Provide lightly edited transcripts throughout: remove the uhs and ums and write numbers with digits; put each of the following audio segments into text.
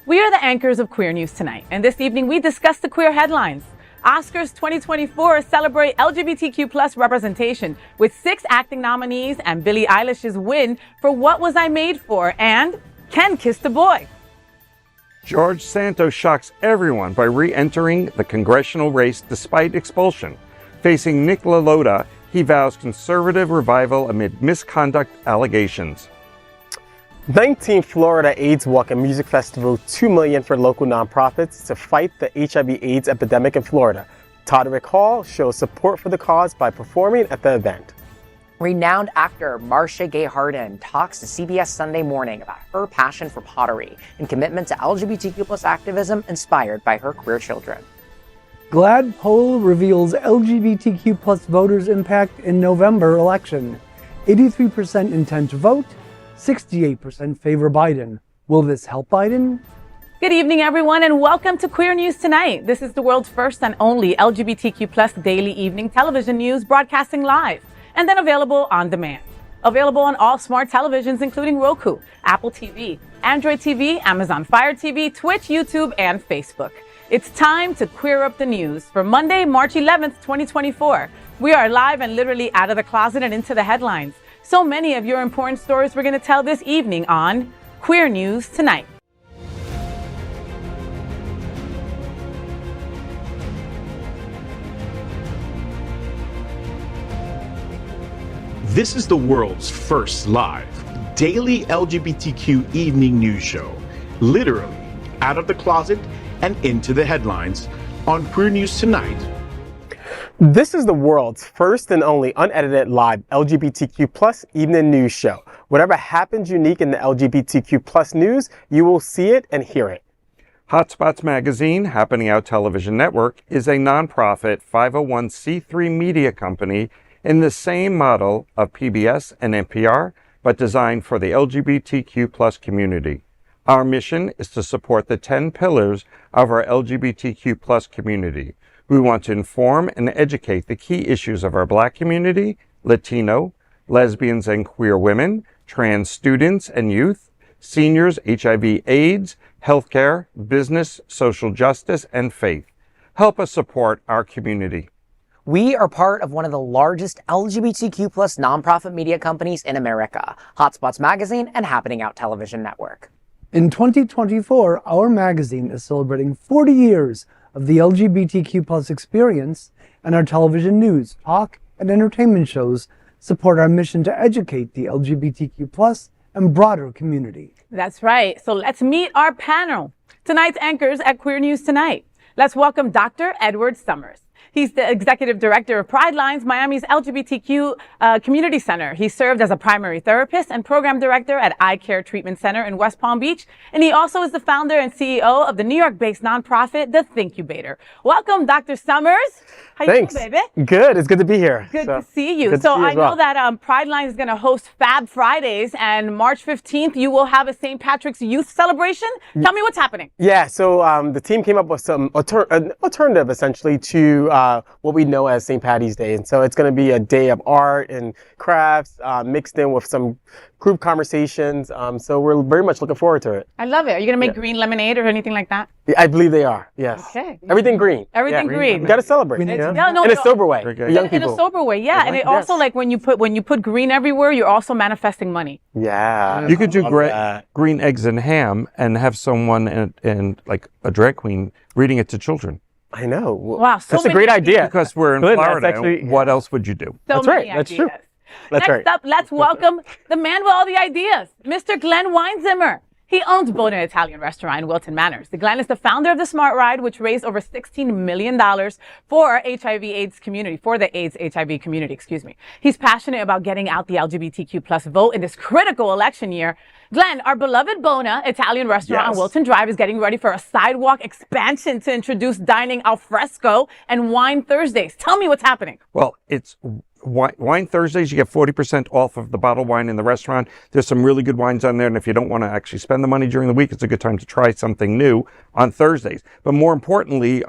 We are the anchors of Queer News Tonight, and this evening we discuss the queer headlines. Oscars 2024 celebrate LGBTQ plus representation with 6 acting nominees and Billie Eilish's win for What Was I Made For and Ken Kissed a Boy. George Santos shocks everyone by re-entering the congressional race despite expulsion. Facing Nick LaLota, he vows conservative revival amid misconduct allegations. 19th Florida AIDS Walk and Music Festival, $2 million for local nonprofits to fight the HIV/AIDS epidemic in Florida. Todrick Hall shows support for the cause by performing at the event. Renowned actor Marcia Harden talks to CBS Sunday Morning about her passion for pottery and commitment to LGBTQ plus activism inspired by her queer children. GLAAD poll reveals LGBTQ plus voters' impact in November election. 83% intend to vote. 68% favor Biden. Will this help Biden? Good evening, everyone, and welcome to Queer News Tonight. This is the world's first and only LGBTQ plus daily evening television news broadcasting live and then available on demand. Available on all smart televisions, including Roku, Apple TV, Android TV, Amazon Fire TV, Twitch, YouTube, and Facebook. It's time to queer up the news for Monday, March 11th, 2024. We are live and literally out of the closet and into the headlines. So many of your important stories we're going to tell this evening on Queer News Tonight. This is the world's first live daily LGBTQ evening news show, literally out of the closet and into the headlines on Queer News Tonight. This is the world's first and only unedited live LGBTQ plus evening news show. Whatever happens unique in the LGBTQ plus news, you will see it and hear it. Hotspots Magazine, Happening Out Television Network, is a nonprofit 501c3 media company in the same model of PBS and NPR, but designed for the LGBTQ plus community. Our mission is to support the 10 pillars of our LGBTQ plus community. We want to inform and educate the key issues of our Black community, Latino, lesbians and queer women, trans students and youth, seniors, HIV/AIDS, healthcare, business, social justice, and faith. Help us support our community. We are part of one of the largest LGBTQ plus nonprofit media companies in America, Hotspots Magazine and Happening Out Television Network. In 2024, our magazine is celebrating 40 years of the LGBTQ plus experience, and our television news, talk, and entertainment shows support our mission to educate the LGBTQ plus and broader community. That's right. So let's meet our panel. Tonight's anchors at Queer News Tonight. Let's welcome Dr. Edward Summers. He's the executive director of Pride Lines, Miami's LGBTQ community center. He served as a primary therapist and program director at Eye Care Treatment Center in West Palm Beach. And he also is the founder and CEO of the New York-based nonprofit, The Thinkubator. Welcome, Dr. Summers. How you Thanks. doing, baby? Good. It's good to be here. Good to see you. Good to So see you I as well. know that Pride Lines is going to host Fab Fridays, and March 15th, you will have a St. Patrick's Youth Celebration. Tell me what's happening. Yeah, so the team came up with some an alternative, essentially, to what we know as St. Paddy's Day. And so it's going to be a day of art and crafts mixed in with some group conversations. So we're very much looking forward to it. I love it. Are you going to make green lemonade or anything like that? I believe they are, yes. Okay. Everything green. Everything green. You got to celebrate. Green. Yeah? No, in a no. sober way. Very For good. young In a people. sober way, yeah. And it also, like, when you put green everywhere, you're also manifesting money. Yeah. You could do Love great that. green eggs and ham and have someone and like a drag queen reading it to children. I know. Wow, so That's a many great ideas. idea. Because we're in Good, that's Florida. actually- What else would you do? So That's many right. That's true. ideas. That's Next right. up, let's welcome the man with all the ideas, Mr. Glen Weinzimer. He owns Bona Italian Restaurant in Wilton Manors. The Glen is the founder of the Smart Ride, which raised over $16 million for HIV/AIDS community, for the AIDS/HIV community, excuse me. He's passionate about getting out the LGBTQ plus vote in this critical election year. Glen, our beloved Bona Italian Restaurant on Yes. Wilton Drive is getting ready for a sidewalk expansion to introduce dining al fresco and wine Thursdays. Tell me what's happening. Well, it's Wine Thursdays. You get 40% off of the bottled wine in the restaurant. There's some really good wines on there. And if you don't want to actually spend the money during the week, it's a good time to try something new on Thursdays. But more importantly,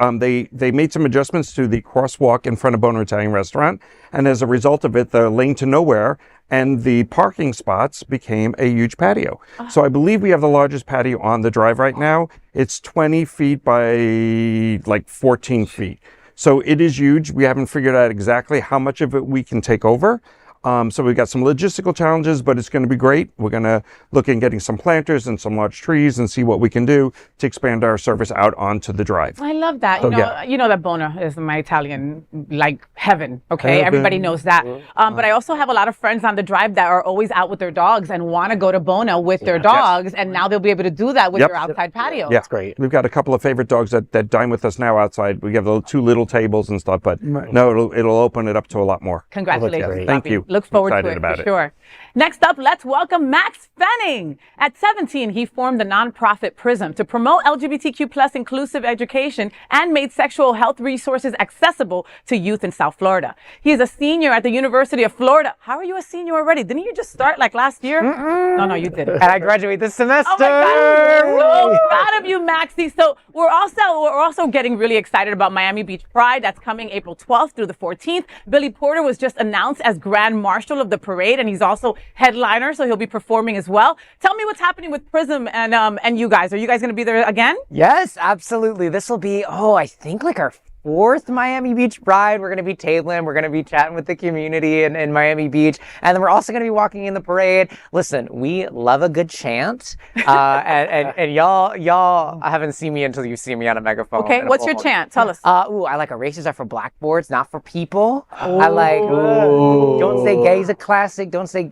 they made some adjustments to the crosswalk in front of Bona Italian Restaurant. And as a result of it, the lane to nowhere and the parking spots became a huge patio. So I believe we have the largest patio on the drive right now. It's 20 feet by like 14 feet. So it is huge. We haven't figured out exactly how much of it we can take over. So we've got some logistical challenges, but it's going to be great. We're going to look at getting some planters and some large trees and see what we can do to expand our service out onto the drive. I love that. So, You know that Bona is my Italian, like heaven. Okay, everybody knows that. But I also have a lot of friends on the drive that are always out with their dogs and want to go to Bona with their dogs, and now they'll be able to do that with your outside patio. Yeah, that's great. We've got a couple of favorite dogs that dine with us now outside. We have the two little tables and stuff, but no, it'll open it up to a lot more. Congratulations. Thank you. Look forward to it about for sure. Next up, let's welcome Maxx Fenning. At 17, he formed the nonprofit PRISM to promote LGBTQ plus inclusive education and made sexual health resources accessible to youth in South Florida. He is a senior at the University of Florida. How are you a senior already? Didn't you just start like last year? No, you didn't. And I graduate this semester. Oh my God, I'm so proud of you, Maxie. So we're also getting really excited about Miami Beach Pride. That's coming April 12th through the 14th. Billy Porter was just announced as Grand Marshal of the parade, and he's also headliner, so he'll be performing as well. Tell me what's happening with PRISM and you guys. Are you guys going to be there again? Yes, absolutely. This will be, I think like our fourth Miami Beach Pride. We're going to be tabling. We're going to be chatting with the community in Miami Beach. And then we're also going to be walking in the parade. Listen, we love a good chant. And y'all haven't seen me until you see me on a megaphone. Okay, what's your chant? Tell us. I like races are for blackboards, not for people. I like, don't say gay's a classic. Don't say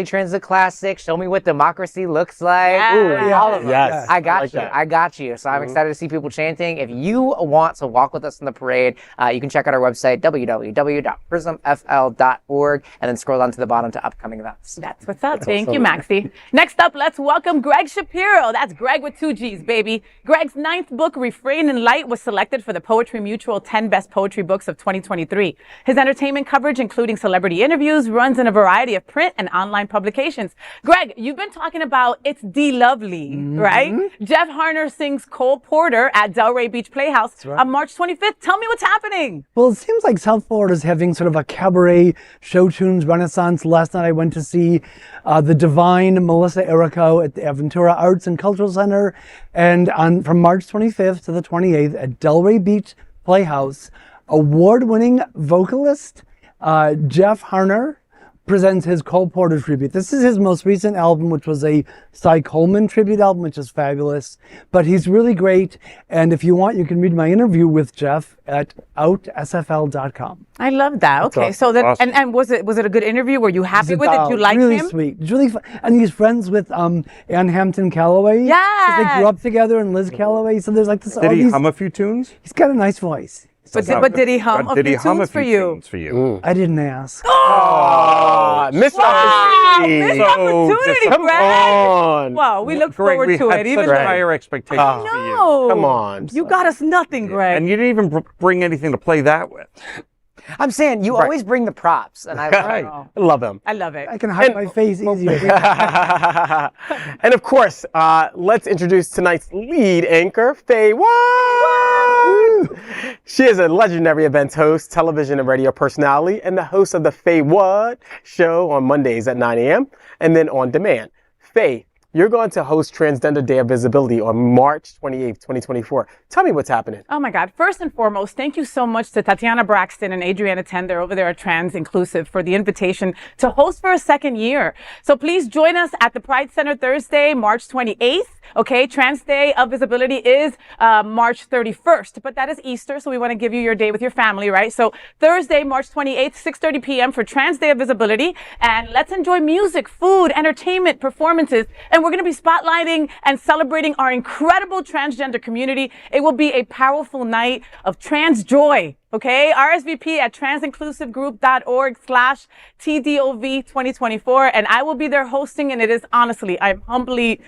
trans is a classic. Show me what democracy looks like. All of them. Yes. I got you. So I'm excited to see people chanting. If you want to walk with us in the parade, you can check out our website, www.prismfl.org, and then scroll down to the bottom to upcoming events. That's what's up. Thank you, Maxie. Next up, let's welcome Gregg Shapiro. That's Gregg with 2 G's, baby. Gregg's 9th book, Refrain in Light, was selected for the Poetry Mutual 10 Best Poetry Books of 2023. His entertainment coverage, including celebrity interviews, runs in a variety of print and online publications. Gregg, you've been talking about It's D Lovely, right? Jeff Harner sings Cole Porter at Delray Beach Playhouse on March 25th. Tell me what's happening. Well, it seems like South Florida is having sort of a cabaret show tunes renaissance. Last night I went to see the divine Melissa Errico at the Aventura Arts and Cultural Center. And from March 25th to the 28th at Delray Beach Playhouse, award-winning vocalist Jeff Harner presents his Cole Porter tribute. This is his most recent album, which was a Cy Coleman tribute album, which is fabulous. But he's really great. And if you want, you can read my interview with Jeff at outsfl.com. I love that. Okay, so that awesome. and was it a good interview? Were you happy with it? You liked really him? Sweet. It's really fun. And he's friends with Ann Hampton Calloway. Yes. They grew up together, and Liz Calloway. So there's like this. Did he hum a few tunes? He's got a nice voice. But did he hum a few tunes for you? I didn't ask. Missed Missed opportunity. opportunity, Come Gregg. on. Wow, we look Greg, forward we to had it. Even such though higher expectations for you. no, Come on. you got us nothing, Gregg. And you didn't even bring anything to play that with. I'm saying you always bring the props, and I I love him. I love it. I can hide my face easier. And of course, let's introduce tonight's lead anchor, FayWhat. She is a legendary events host, television and radio personality, and the host of the FayWhat show on Mondays at 9 a.m. and then on demand. Faye, you're going to host Transgender Day of Visibility on March 28th, 2024. Tell me what's happening. Oh my God. First and foremost, thank you so much to Tatiana Braxton and Adriana Tender over there at Trans Inclusive for the invitation to host for a second year. So please join us at the Pride Center Thursday, March 28th. Okay, Trans Day of Visibility is March 31st, but that is Easter, so we want to give you your day with your family, right? So Thursday, March 28th, 6:30 p.m. for Trans Day of Visibility, and let's enjoy music, food, entertainment, performances, and we're going to be spotlighting and celebrating our incredible transgender community. It will be a powerful night of trans joy. Okay, RSVP at transinclusivegroup.org/TDOV 2024, and I will be there hosting, and it is honestly, I'm humbly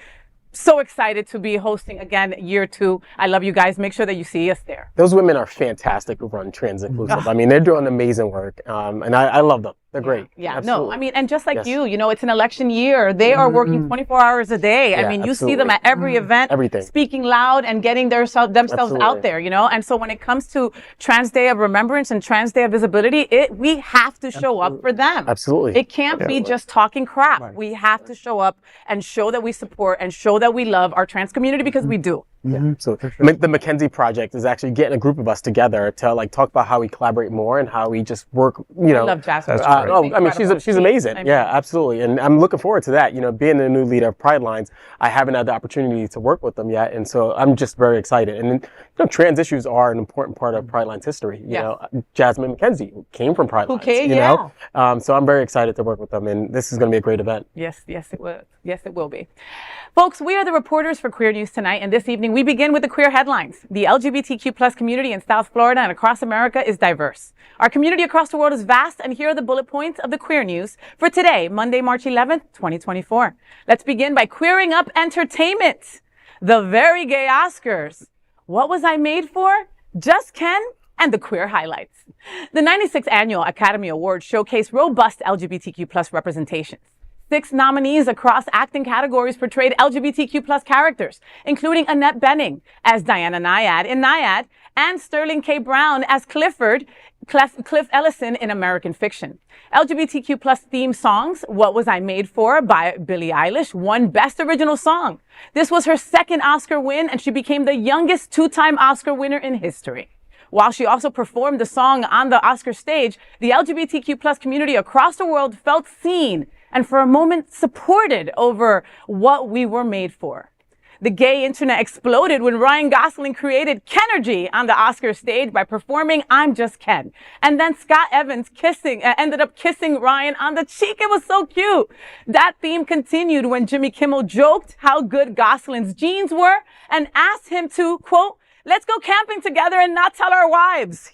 so excited to be hosting again year 2. I love you guys. Make sure that you see us there. Those women are fantastic who run Trans Inclusive. I mean, they're doing amazing work, and I love them. They're great. Yeah, absolutely. no, I mean, and just like you know, it's an election year. They are working 24 hours a day. Yeah, I mean, you see absolutely. them at every event, Everything. speaking loud and getting themselves Absolutely. out there, you know? And so when it comes to Trans Day of Remembrance and Trans Day of Visibility, we have to show up for them. Absolutely. It can't be just talking crap. We have to show up and show that we support and show that we love our trans community because we do. Yeah. So the Mackenzie Project is actually getting a group of us together to like talk about how we collaborate more and how we just work. You know, I love Jasmine. I mean, she's amazing. Yeah, absolutely. And I'm looking forward to that. You know, being the new leader of Pride Lines, I haven't had the opportunity to work with them yet, and so I'm just very excited. And you know, trans issues are an important part of Pride Lines history. You know, Jasmine Mackenzie came from Pride Lines. Okay, you know, so I'm very excited to work with them, and this is going to be a great event. Yes, it will. Yes, it will be. Folks, we are the reporters for Queer News Tonight, and this evening we begin with the queer headlines. The LGBTQ plus community in South Florida and across America is diverse. Our community across the world is vast, and here are the bullet points of the queer news for today, Monday, March 11th, 2024. Let's begin by queering up entertainment. The very gay Oscars. What was I made for? Just Ken and the queer highlights. The 96th Annual Academy Awards showcased robust LGBTQ plus representations. 6 nominees across acting categories portrayed LGBTQ plus characters, including Annette Bening as Diana Nyad in Nyad and Sterling K. Brown as Cliff Ellison in American Fiction. LGBTQ plus theme songs, What Was I Made For by Billie Eilish, won Best Original Song. This was her second Oscar win, and she became the youngest 2-time Oscar winner in history. While she also performed the song on the Oscar stage, the LGBTQ plus community across the world felt seen and for a moment supported over what we were made for. The gay internet exploded when Ryan Gosling created Kenergy on the Oscar stage by performing I'm Just Ken. And then Scott Evans ended up kissing Ryan on the cheek. It was so cute. That theme continued when Jimmy Kimmel joked how good Gosling's jeans were and asked him to, quote, let's go camping together and not tell our wives.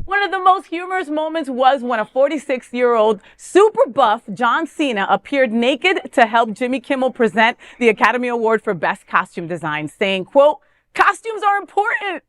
One of the most humorous moments was when a 46-year-old super buff John Cena appeared naked to help Jimmy Kimmel present the Academy Award for Best Costume Design, saying, quote, costumes are important.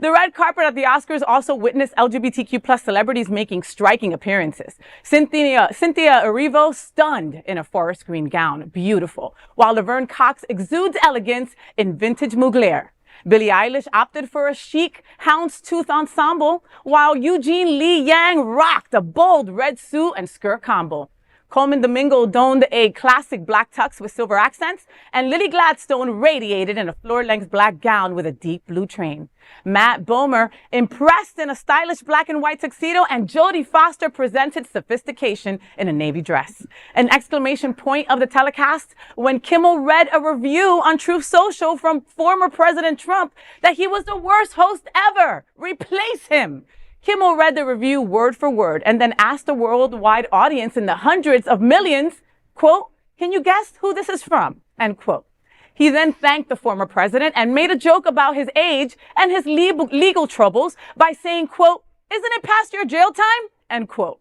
The red carpet at the Oscars also witnessed LGBTQ plus celebrities making striking appearances. Cynthia Erivo stunned in a forest green gown, beautiful, while Laverne Cox exudes elegance in vintage Mugler. Billie Eilish opted for a chic houndstooth ensemble, while Eugene Lee Yang rocked a bold red suit and skirt combo. Coleman Domingo donned a classic black tux with silver accents, and Lily Gladstone radiated in a floor-length black gown with a deep blue train. Matt Bomer impressed in a stylish black and white tuxedo, and Jodie Foster presented sophistication in a navy dress. An exclamation point of the telecast when Kimmel read a review on Truth Social from former President Trump that he was the worst host ever. Replace him. Kimmel read the review word for word and then asked the worldwide audience in the hundreds of millions, quote, can you guess who this is from? End quote. He then thanked the former president and made a joke about his age and his legal troubles by saying, quote, isn't it past your jail time? End quote.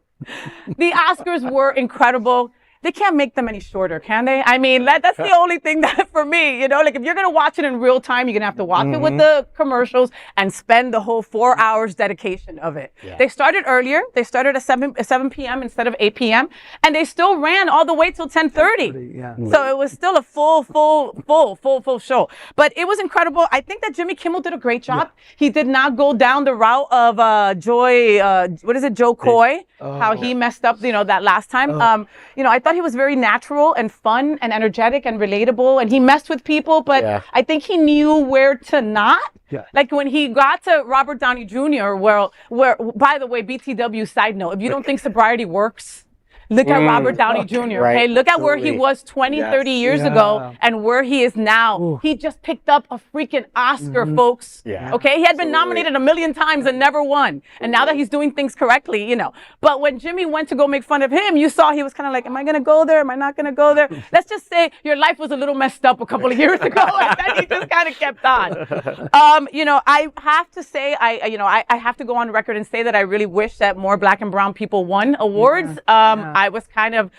The Oscars were incredible. They can't make them any shorter, can they? I mean, that's the only thing that for me, you know, like if you're going to watch it in real time, you're going to have to watch it with the commercials and spend the whole 4 hours dedication of it. Yeah. They started earlier. They started at 7 p.m. instead of 8 p.m. And they still ran all the way till 10:30. Yeah. So it was still a full show. But it was incredible. I think that Jimmy Kimmel did a great job. Yeah. He did not go down the route of Joe Coy, how he messed up, you know, that last time. You know, I thought he was very natural and fun and energetic and relatable, and he messed with people, but I think he knew where to not. Yeah. Like when he got to Robert Downey Jr., where, by the way, BTW side note, if you don't think sobriety works, look at Robert Downey Jr. Right. Okay, look at where he was 20, 30 years ago and where he is now. Ooh. He just picked up a freaking Oscar, folks. Yeah. Okay, he had been nominated 1 million times and never won. And now that he's doing things correctly, you know. But when Jimmy went to go make fun of him, you saw he was kind of like, am I going to go there? Am I not going to go there? Let's just say your life was a little messed up a couple of years ago, and then he just kind of kept on. You know, I have to say, I have to go on record and say that I really wish that more Black and brown people won awards. I was kind of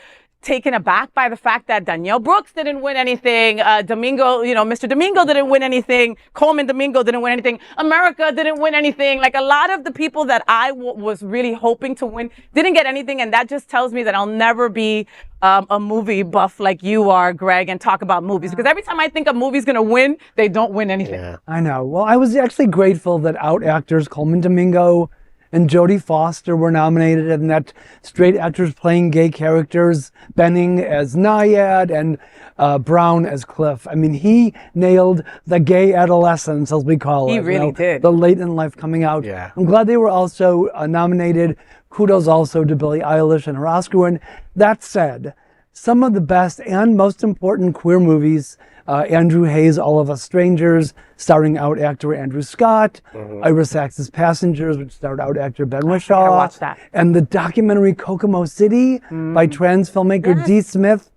taken aback by the fact that Danielle Brooks didn't win anything. Domingo, Mr. Domingo didn't win anything. Coleman Domingo didn't win anything. America didn't win anything. Like, a lot of the people that I was really hoping to win didn't get anything. And that just tells me that I'll never be a movie buff like you are, Gregg, and talk about movies. Because every time I think a movie's going to win, they don't win anything. Yeah. I know. Well, I was actually grateful that out actors Coleman Domingo and Jodie Foster were nominated, and that straight actors playing gay characters, Fenning as Naiad and Brown as Cliff. I mean, he nailed the gay adolescence, as we call it. He really did. The late in life coming out. Yeah. I'm glad they were also nominated. Kudos also to Billie Eilish and her Oscar win. That said, some of the best and most important queer movies, Andrew Hayes' All of Us Strangers, starring out actor Andrew Scott, Ira Sachs' Passengers, which starred out actor Ben Whishaw. I watched that. And the documentary Kokomo City by trans filmmaker Dee Smith,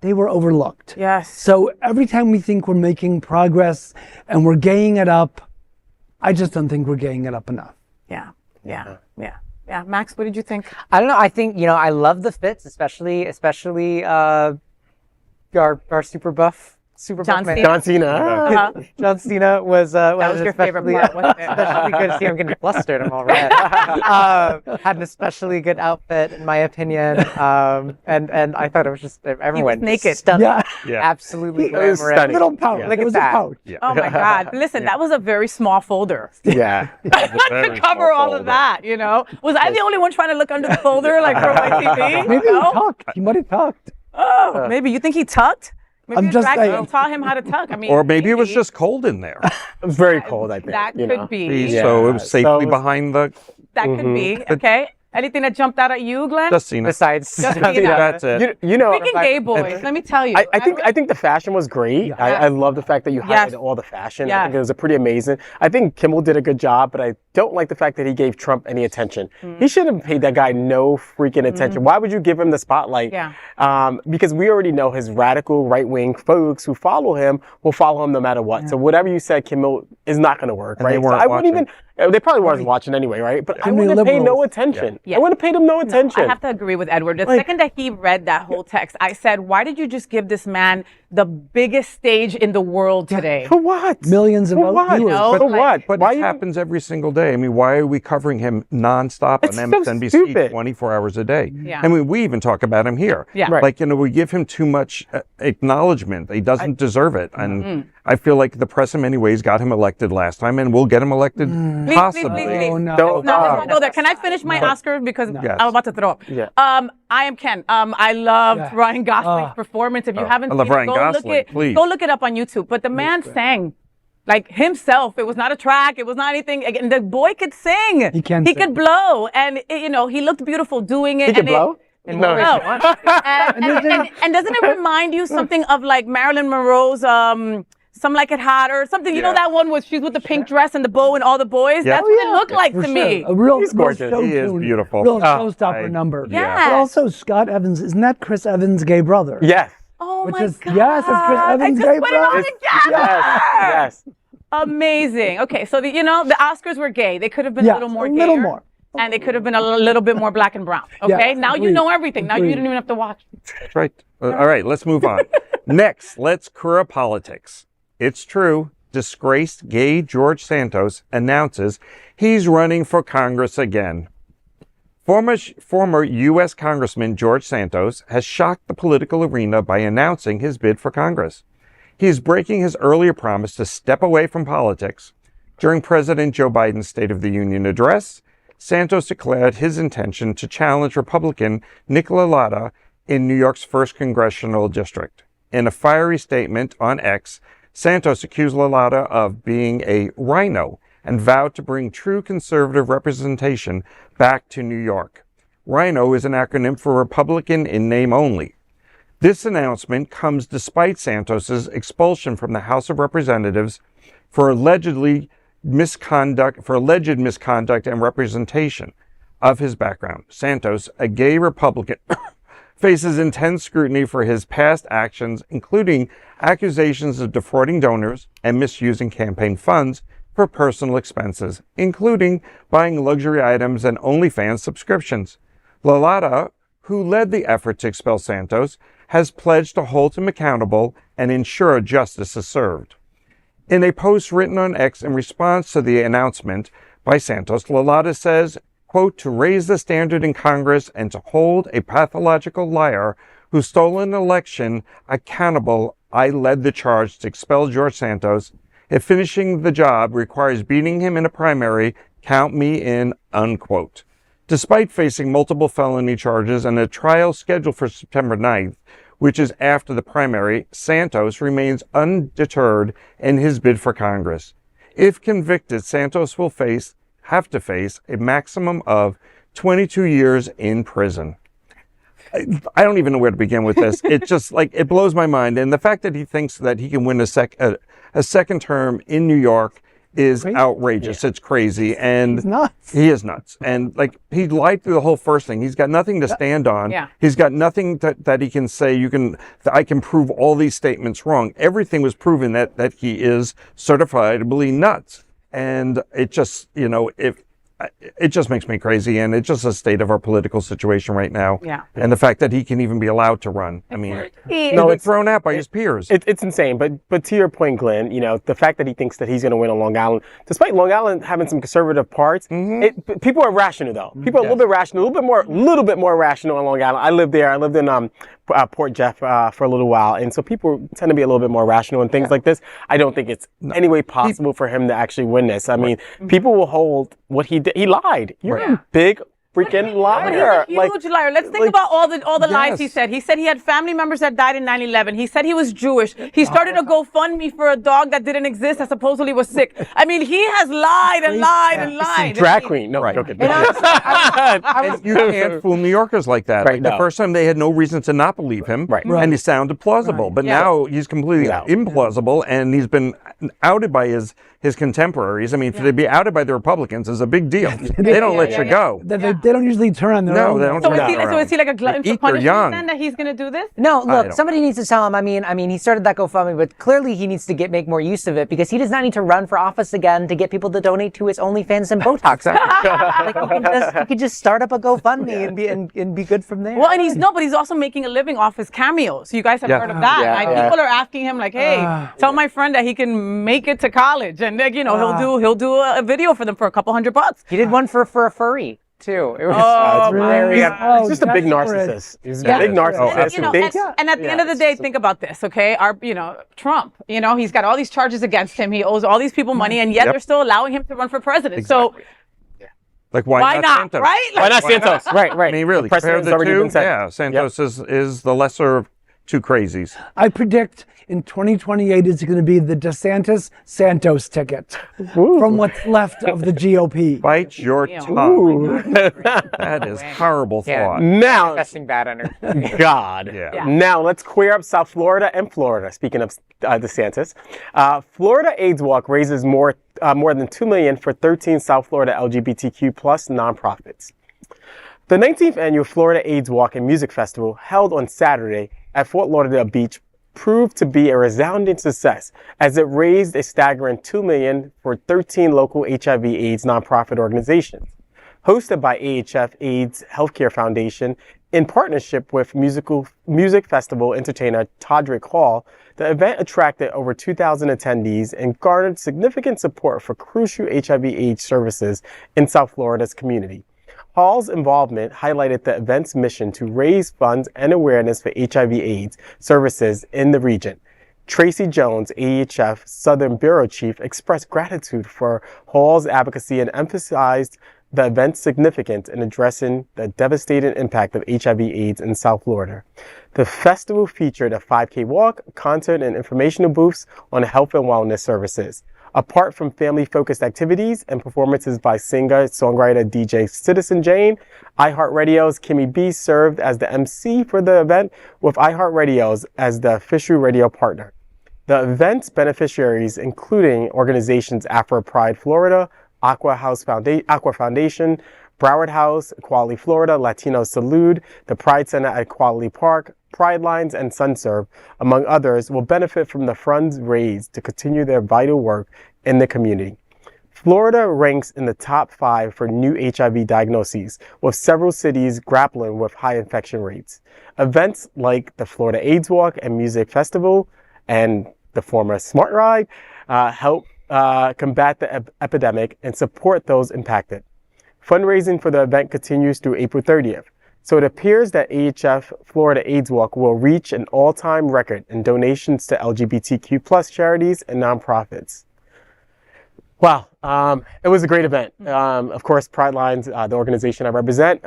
they were overlooked. Yes. So every time we think we're making progress and we're gaying it up, I just don't think we're gaying it up enough. Yeah. Max, what did you think? I don't know. I think, I love the fits, especially our super buff John man. Cena. John Cena. John Cena was your favorite part, wasn't it? especially good. See, I'm getting flustered. I'm all red. Had an especially good outfit, in my opinion, and I thought it was just everyone naked. stunning, Yeah. absolutely It was glamorous. stunning. Little pouch. Look It at was that. a pouch. Yeah. Oh my God. Listen, that was a very small folder Yeah. to cover all of that, Was I the only one trying to look under the folder like for my TV? Maybe he No? tucked. He might have tucked. Oh, maybe. You think he tucked? Maybe I'm a just drag saying. queen taught him how to tuck. I mean, Or maybe it was just cold in there. It was very cold, I think. That you could know. be. Yeah. So it was safely So- behind the. That could be. Okay. Anything that jumped out at you, Glenn? Just seen it. Besides, Just John being Cena. That's it. You know. Freaking gay boys. Let me tell you. I think the fashion was great. Yeah. I love the fact that you highlighted all the fashion. I think it was pretty amazing. I think Kimmel did a good job, but I don't like the fact that he gave Trump any attention. He should have paid that guy no freaking attention. Why would you give him the spotlight? Yeah. Because we already know his radical right-wing folks who follow him will follow him no matter what. So whatever you said, Kimmel, is not going to work, And right? they weren't So I wouldn't watching. even. They probably weren't watching anyway, right? But I many wouldn't have paid no liberals. attention. Yeah. I wouldn't have paid him no attention. I have to agree with Edward. The second that he read that whole text, I said, why did you just give this man the biggest stage in the world today? For what? Millions of For what? viewers. No. For Like- what? But Why it you- happens every single day. I mean, why are we covering him nonstop It's on so MSNBC stupid. 24 hours a day? Yeah. I mean, we even talk about him here. Yeah. Right. Like, we give him too much acknowledgement. He doesn't deserve it. And I feel like the press in many ways got him elected last time, and we'll get him elected Please, possibly. please. Oh, no. Don't- No, let's not go there. Can I finish my Oscars? Because Yes. I'm about to throw up. Yeah. I am Ken. I loved Yeah. Ryan Gosling's performance. If you haven't I love seen Ryan it, Gosling, please. go look it up on YouTube. But the man sang like himself. It was not a track. It was not anything. Again, the boy could sing. He can He sing. could blow. And, he looked beautiful doing it. He can and blow? In No. what ways No. you want? And doesn't it remind you something of like Marilyn Monroe's Some Like It Hot or something? You know that one was she's with the pink dress and the bow and all the boys? Yeah. That's what it looked like For to sure. me. A real, He's real gorgeous. show He is tune, beautiful. Real showstopper I- number. Yeah. But also Scott Evans, isn't that Chris Evans' gay brother? Yes. Oh Which my is- God. yes, it's Chris Evans' I just gay put it all brother. together. Yes. Amazing. Okay, so the Oscars were gay. They could have been Yeah, a little more a little gayer, more. and they could have been a little bit more black and brown. Okay, Yes, now you agreed. know everything. Now you Agreed. don't even have to watch. That's right. All right, let's move on. Next, let's career politics. It's true. Disgraced gay George Santos announces he's running for Congress again. Former U.S. Congressman George Santos has shocked the political arena by announcing his bid for Congress. He is breaking his earlier promise to step away from politics. During President Joe Biden's State of the Union address, Santos declared his intention to challenge Republican Nick LaLauda in New York's 1st Congressional District. In a fiery statement on X, Santos accused LaLauda of being a rhino and vowed to bring true conservative representation back to New York. Rhino is an acronym for Republican in name only. This announcement comes despite Santos's expulsion from the House of Representatives for alleged misconduct and representation of his background. Santos, a gay Republican, faces intense scrutiny for his past actions, including accusations of defrauding donors and misusing campaign funds for personal expenses, including buying luxury items and OnlyFans subscriptions. LaLauda, who led the effort to expel Santos, has pledged to hold him accountable and ensure justice is served. In a post written on X in response to the announcement by Santos, Lalada says, quote, to raise the standard in Congress and to hold a pathological liar who stole an election accountable, I led the charge to expel George Santos. If finishing the job requires beating him in a primary, count me in, unquote. Despite facing multiple felony charges and a trial scheduled for September 9th, which is after the primary, Santos remains undeterred in his bid for Congress. If convicted, Santos will have to face a maximum of 22 years in prison. I don't even know where to begin with this. It just it blows my mind. And the fact that he thinks that he can win a second term in New York is outrageous. Yeah. It's crazy. And he's nuts. He is nuts. And he lied through the whole first thing. He's got nothing to stand on. Yeah. He's got nothing that he can say, I can prove all these statements wrong. Everything was proven that he is certifiably nuts. And it just, it just makes me crazy, and it's just a state of our political situation right now. Yeah. And the fact that he can even be allowed to run. I mean, it's thrown out by his peers. It's insane. But to your point, Glenn, the fact that he thinks that he's going to win on Long Island, despite Long Island having some conservative parts, people are rational though. People are a little bit rational, a little bit more rational on Long Island. I lived there. I lived in Port Jeff for a little while, and so people tend to be a little bit more rational in things like this. I don't think it's any way possible for him to actually win this. I mean, people will hold what he did. He lied. You're a big freaking liar. He's a huge liar. Let's think about all the lies he said. He said he had family members that died in 9/11. He said he was Jewish. He started a GoFundMe for a dog that didn't exist that supposedly was sick. I mean, he has lied and lied and lied. Drag queen. No, joking. You can't fool New Yorkers like that. Right, the first time they had no reason to not believe him, and he sounded plausible. But now he's completely implausible, and he's been outed by his contemporaries. I mean, to be outed by the Republicans is a big deal. They don't let you go. They don't usually turn on their own. They don't So turn on their so own. is he like a glutton for punishment then that he's going to do this? No, look, somebody needs to tell him. I mean, he started that GoFundMe, but clearly he needs to make more use of it because he does not need to run for office again to get people to donate to his OnlyFans and Botox. He could just start up a GoFundMe and be good from there. Well, and he's also making a living off his cameos. You guys have heard of that. People are asking him hey, tell my friend that he can make it to college, and he'll do a video for them for a couple $100. He did one for a furry too. It was he's just a big narcissist. He's a big narcissist. And at the end of the day, think about this, okay? Trump, he's got all these charges against him. He owes all these people money, and yet they're still allowing him to run for president. Exactly. So why not? Santos? Right? Why not Santos? Right. I mean, really, compare the two. Yeah, Santos is the lesser of two crazies. I predict in 2028 it's going to be the DeSantis-Santos ticket from what's left of the GOP. Bite your tongue. That is horrible thought. Now, testing bad energy. God. Yeah. Now let's queer up South Florida and Florida. Speaking of DeSantis, Florida AIDS Walk raises more than $2 million for 13 South Florida LGBTQ plus nonprofits. The 19th annual Florida AIDS Walk and Music Festival, held on Saturday at Fort Lauderdale Beach, proved to be a resounding success as it raised a staggering $2 million for 13 local HIV/AIDS nonprofit organizations. Hosted by AHF AIDS Healthcare Foundation in partnership with music festival entertainer Todrick Hall, the event attracted over 2,000 attendees and garnered significant support for crucial HIV/AIDS services in South Florida's community. Hall's involvement highlighted the event's mission to raise funds and awareness for HIV/AIDS services in the region. Tracy Jones, AHF Southern Bureau Chief, expressed gratitude for Hall's advocacy and emphasized the event's significance in addressing the devastating impact of HIV/AIDS in South Florida. The festival featured a 5K walk, concert, and informational booths on health and wellness services. Apart from family-focused activities and performances by singer, songwriter, DJ Citizen Jane, iHeartRadio's Kimmy B served as the MC for the event, with iHeartRadio as the official radio partner. The event's beneficiaries, including organizations Afro Pride Florida, Aqua Foundation, Broward House, Equality Florida, Latino Salute, the Pride Center at Equality Park, Pride Lines, and SunServe, among others, will benefit from the funds raised to continue their vital work in the community. Florida ranks in the top 5 for new HIV diagnoses, with several cities grappling with high infection rates. Events like the Florida AIDS Walk and Music Festival and the former Smart Ride help combat the epidemic and support those impacted. Fundraising for the event continues through April 30th. So it appears that AHF Florida AIDS Walk will reach an all-time record in donations to LGBTQ plus charities and nonprofits. Wow, it was a great event. Of course, Pride Lines, the organization I represent,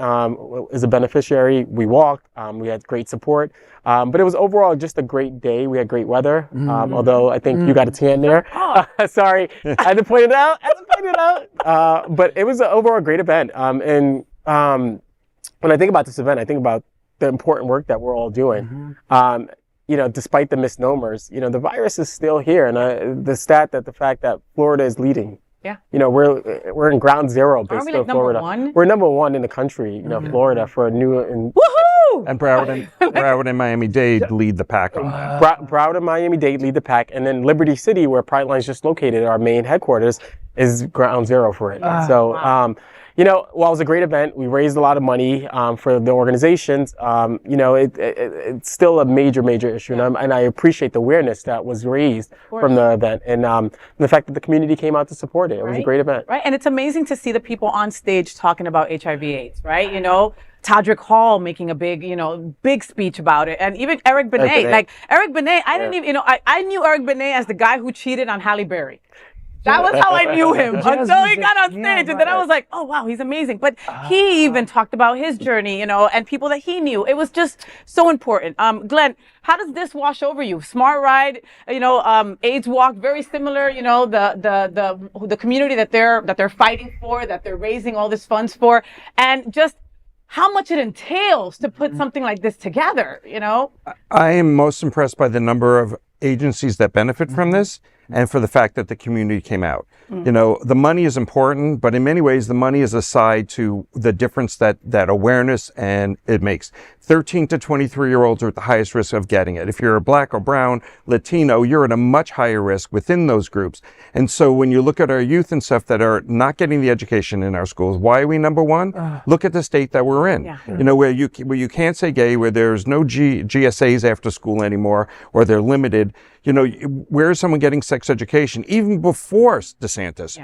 is a beneficiary. We walked, we had great support, but it was overall just a great day. We had great weather, although I think you got a tan there. Sorry, I had to point it out. But it was an overall great event. When I think about this event, I think about the important work that we're all doing. Despite the misnomers, the virus is still here. And the fact that Florida is leading. Yeah. We're in ground zero basically. Aren't we Florida. number 1? We're number 1 in the country, Florida for a new and Woohoo! And Broward and Miami-Dade lead the pack on that. Broward and Miami-Dade lead the pack, and then Liberty City, where Pride Line's just located, our main headquarters, is ground zero for it. While it was a great event, we raised a lot of money for the organizations. It's still a major issue, and I appreciate the awareness that was raised from the event, and the fact that the community came out to support it. It was a great event. Right, and it's amazing to see the people on stage talking about HIV/AIDS. Right, Todrick Hall making a big speech about it, and even Eric Benet. Eric Benet, I didn't even, I knew Eric Benet as the guy who cheated on Halle Berry. That was how I knew him until he got on stage. And then I was like, oh, wow, he's amazing. But he even talked about his journey, and people that he knew. It was just so important. Glenn, how does this wash over you? Smart Ride, AIDS Walk, very similar, the community that they're fighting for, that they're raising all this funds for, and just how much it entails to put something like this together, I am most impressed by the number of agencies that benefit from this, and for the fact that the community came out. The money is important, but in many ways, the money is a side to the difference that awareness and it makes. 13 to 23-year-olds are at the highest risk of getting it. If you're a Black or brown, Latino, you're at a much higher risk within those groups. And so when you look at our youth and stuff that are not getting the education in our schools, why are we number 1? Look at the state that we're in. Where you can't say gay, where there's no GSAs after school anymore, or they're limited. Where is someone getting sex education? Even before DeSantis,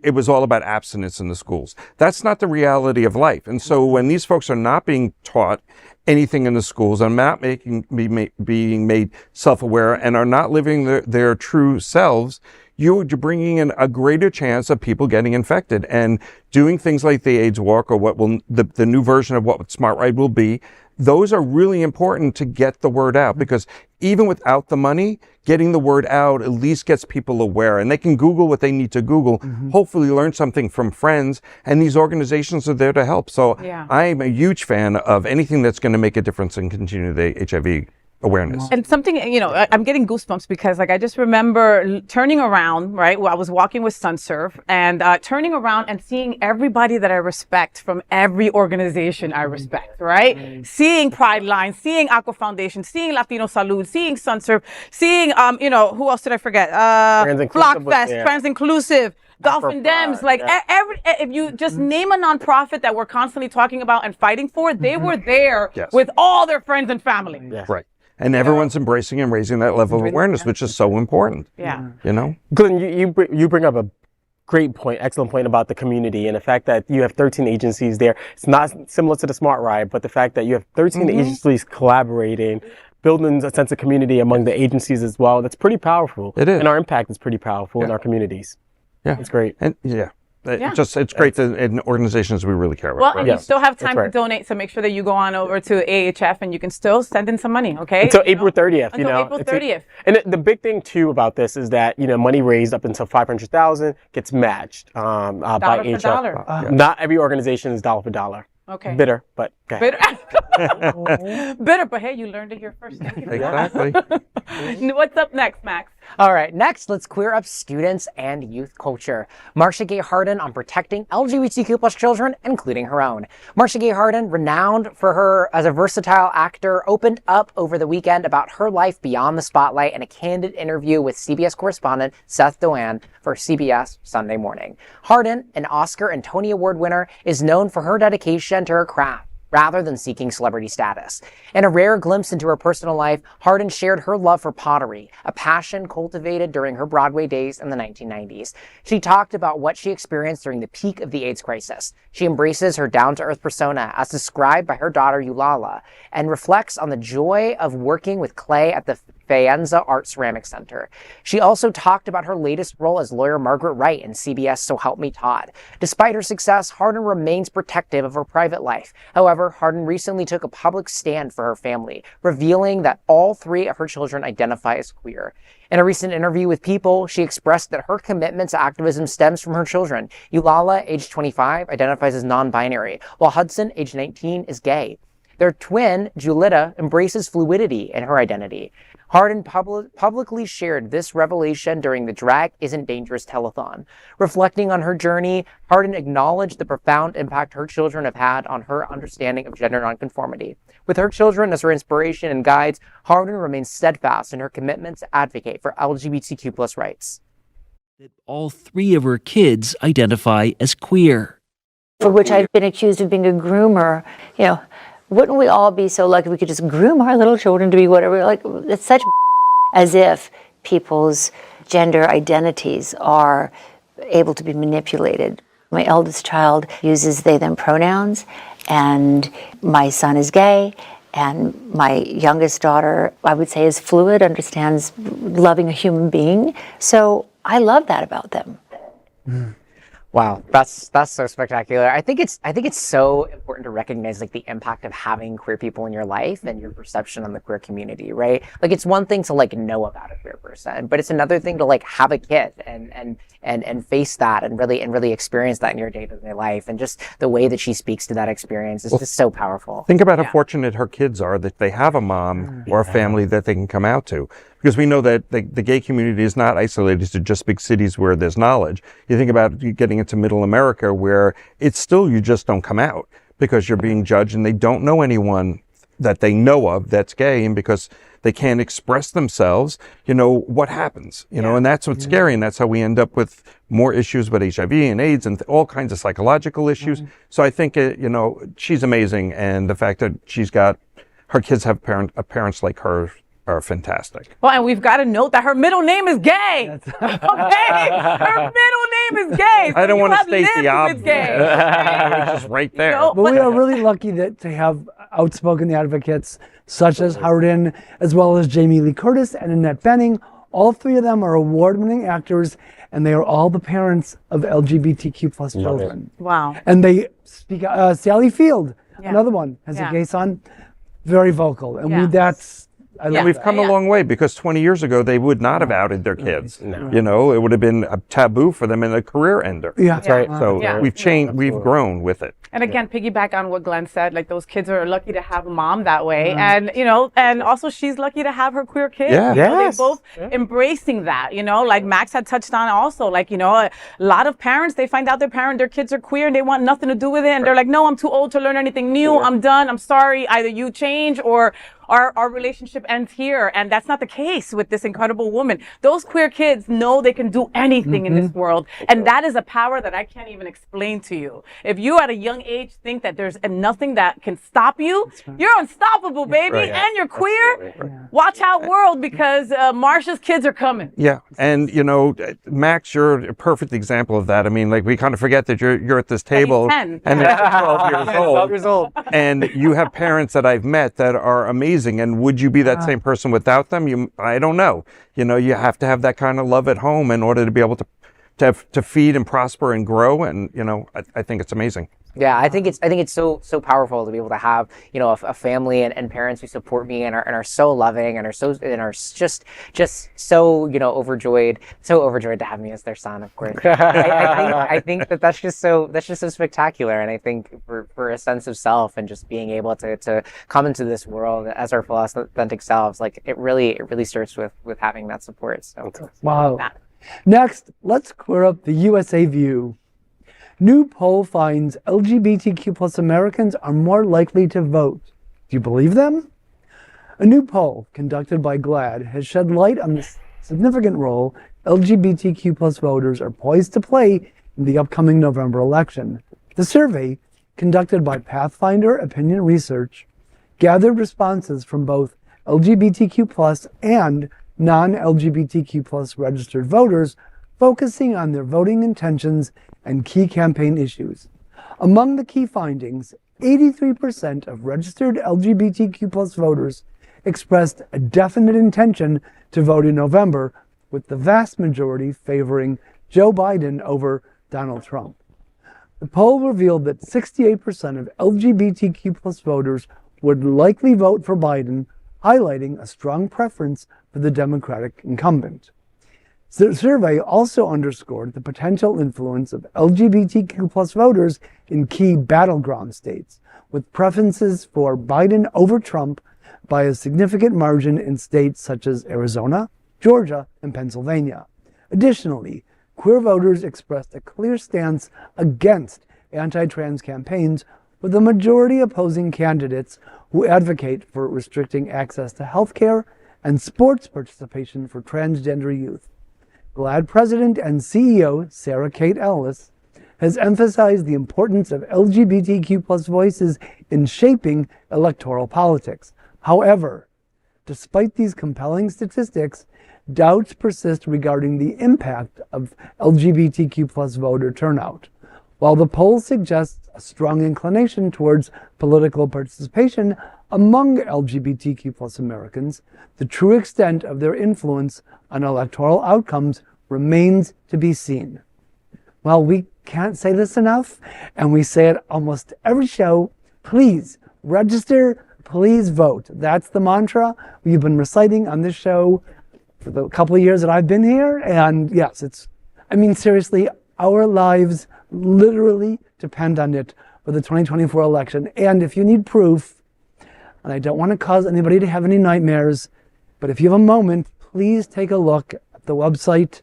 it was all about abstinence in the schools. That's not the reality of life. And so when these folks are not being taught anything in the schools, and not being made self-aware, and are not living their true selves, you're bringing in a greater chance of people getting infected. And doing things like the AIDS Walk, or what will the new version of what Smart Ride will be, those are really important to get the word out, because even without the money, getting the word out at least gets people aware, and they can Google what they need to Google, hopefully learn something from friends, and these organizations are there to help. So I'm a huge fan of anything that's going to make a difference and continue the HIV awareness. And something, I'm getting goosebumps because I just remember turning around, right? Well, I was walking with SunServe and turning around and seeing everybody that I respect from every organization I respect, right? Seeing Pride Line, seeing Aqua Foundation, seeing Latino Salud, seeing SunServe, seeing, who else did I forget? Flock Fest, Trans Inclusive, Dolphin Dems, if you just name a nonprofit that we're constantly talking about and fighting for, they were there with all their friends and family. Right. And everyone's embracing and raising that level of awareness, which is so important. Glenn, you bring up a great point, excellent point about the community and the fact that you have 13 agencies there. It's not similar to the Smart Ride, but the fact that you have 13 agencies collaborating, building a sense of community among the agencies as well. That's pretty powerful. It is. And our impact is pretty powerful in our communities. It's great. And it's great that in organizations we really care about. Well, and you still have time to donate, so make sure that you go on over to AHF and you can still send in some money, okay? Until April 30th, Until April 30th. And the big thing too about this is that, money raised up until $500,000 gets matched by AHF. Dollar. Not every organization is dollar for dollar. Okay. Bitter, but okay. Bitter, but hey, you learned it here first. Thank you for Exactly. that. What's up next, Max? All right, next, let's queer up students and youth culture. Marcia Gay Harden on protecting LGBTQ plus children, including her own. Marcia Gay Harden, renowned for her as a versatile actor, opened up over the weekend about her life beyond the spotlight in a candid interview with CBS correspondent Seth Doane for CBS Sunday Morning. Harden, an Oscar and Tony Award winner, is known for her dedication to her craft rather than seeking celebrity status. In a rare glimpse into her personal life, Harden shared her love for pottery, a passion cultivated during her Broadway days in the 1990s. She talked about what she experienced during the peak of the AIDS crisis. She embraces her down-to-earth persona as described by her daughter Eulala, and reflects on the joy of working with clay at the Faenza Art Ceramic Center. She also talked about her latest role as lawyer Margaret Wright in CBS So Help Me Todd. Despite her success, Harden remains protective of her private life. However, Harden recently took a public stand for her family, revealing that all 3 of her children identify as queer. In a recent interview with People, she expressed that her commitment to activism stems from her children. Eulala, age 25, identifies as non-binary, while Hudson, age 19, is gay. Their twin, Julita, embraces fluidity in her identity. Harden publicly shared this revelation during the Drag Isn't Dangerous telethon. Reflecting on her journey, Harden acknowledged the profound impact her children have had on her understanding of gender nonconformity. With her children as her inspiration and guides, Harden remains steadfast in her commitment to advocate for LGBTQ plus rights. All 3 of her kids identify as queer. For which I've been accused of being a groomer. You know, wouldn't we all be so lucky we could just groom our little children to be whatever? Like, it's such as if people's gender identities are able to be manipulated. My eldest child uses they, them pronouns, and my son is gay, and my youngest daughter, I would say, is fluid, understands loving a human being. So I love that about them. Wow, that's so spectacular. I think it's so important to recognize like the impact of having queer people in your life and your perception on the queer community, right? Like it's one thing to like know about a queer person, but it's another thing to like have a kid and face that and really experience that in your day-to-day life, and just the way that she speaks to that experience is just so powerful. Think about how fortunate her kids are that they have a mom or a family that they can come out to. Because we know that the gay community is not isolated to just big cities where there's knowledge. You think about getting into middle America where it's still, you just don't come out because you're being judged and they don't know anyone that they know of that's gay, and because they can't express themselves, you know, what happens, you know, and that's what's scary, and that's how we end up with more issues with HIV and AIDS and all kinds of psychological issues. So I think, you know, she's amazing, and the fact that she's got, her kids have parents like her are fantastic. Well, and we've got to note that her middle name is gay. Okay? Her middle name is gay. So I don't want to state the obvious. It's just right there. You know, But we are really lucky to have outspoken advocates such as Harden, as well as Jamie Lee Curtis and Annette Bening. All 3 of them are award-winning actors, and they are all the parents of LGBTQ plus children. Wow. And they speak. Sally Field, another one, has a gay son, very vocal, and We've come a long way, because 20 years ago, they would not have outed their kids. You know, it would have been a taboo for them and a career ender. Yeah, that's right. So we've changed, we've grown with it. And again, piggyback on what Glenn said, like those kids are lucky to have a mom that way. And, you know, and also she's lucky to have her queer kids. Yeah. You know, they're both embracing that, you know, like Max had touched on also, like, you know, a lot of parents, they find out their kids are queer and they want nothing to do with it. And they're like, no, I'm too old to learn anything new. I'm done. I'm sorry. Either you change or our relationship ends here. And that's not the case with this incredible woman. Those queer kids know they can do anything in this world. And that is a power that I can't even explain to you. If you at a young age think that there's nothing that can stop you, you're unstoppable, baby. And you're queer. Watch out, world, because Marcia's kids are coming. Yeah. And, you know, Max, you're a perfect example of that. I mean, like, we kind of forget that you're at this table. He's 10. And they're 12 years old. 12 years old. And you have parents that I've met that are amazing. And would you be that same person without them? I don't know. You know, you have to have that kind of love at home in order to be able to feed and prosper and grow. And, you know, I think it's amazing. Yeah, I think it's so powerful to be able to have, you know, a family and parents who support me and are so loving and are just so, you know, overjoyed to have me as their son, of course. I think that's just so spectacular, and I think for a sense of self and just being able to come into this world as our full authentic selves, like it really starts with having that support. So Wow. Next, let's queer up the USA view. New poll finds LGBTQ plus Americans are more likely to vote. Do you believe them? A new poll conducted by GLAAD has shed light on the significant role LGBTQ plus voters are poised to play in the upcoming November election. The survey, conducted by Pathfinder Opinion Research, gathered responses from both LGBTQ plus and non-LGBTQ plus registered voters, focusing on their voting intentions and key campaign issues. Among the key findings, 83% of registered LGBTQ plus voters expressed a definite intention to vote in November, with the vast majority favoring Joe Biden over Donald Trump. The poll revealed that 68% of LGBTQ plus voters would likely vote for Biden, highlighting a strong preference for the Democratic incumbent. The survey also underscored the potential influence of LGBTQ plus voters in key battleground states, with preferences for Biden over Trump by a significant margin in states such as Arizona, Georgia, and Pennsylvania. Additionally, queer voters expressed a clear stance against anti-trans campaigns, with a majority opposing candidates who advocate for restricting access to health care and sports participation for transgender youth. GLAAD President and CEO Sarah Kate Ellis has emphasized the importance of LGBTQ plus voices in shaping electoral politics. However, despite these compelling statistics, doubts persist regarding the impact of LGBTQ plus voter turnout. While the poll suggests a strong inclination towards political participation among LGBTQ plus Americans, the true extent of their influence on electoral outcomes remains to be seen. Well, we can't say this enough, and we say it almost every show. Please register, please vote. That's the mantra we've been reciting on this show for the couple of years that I've been here. And yes, seriously, our lives literally depend on it for the 2024 election. And if you need proof, and I don't want to cause anybody to have any nightmares, but if you have a moment, please take a look at the website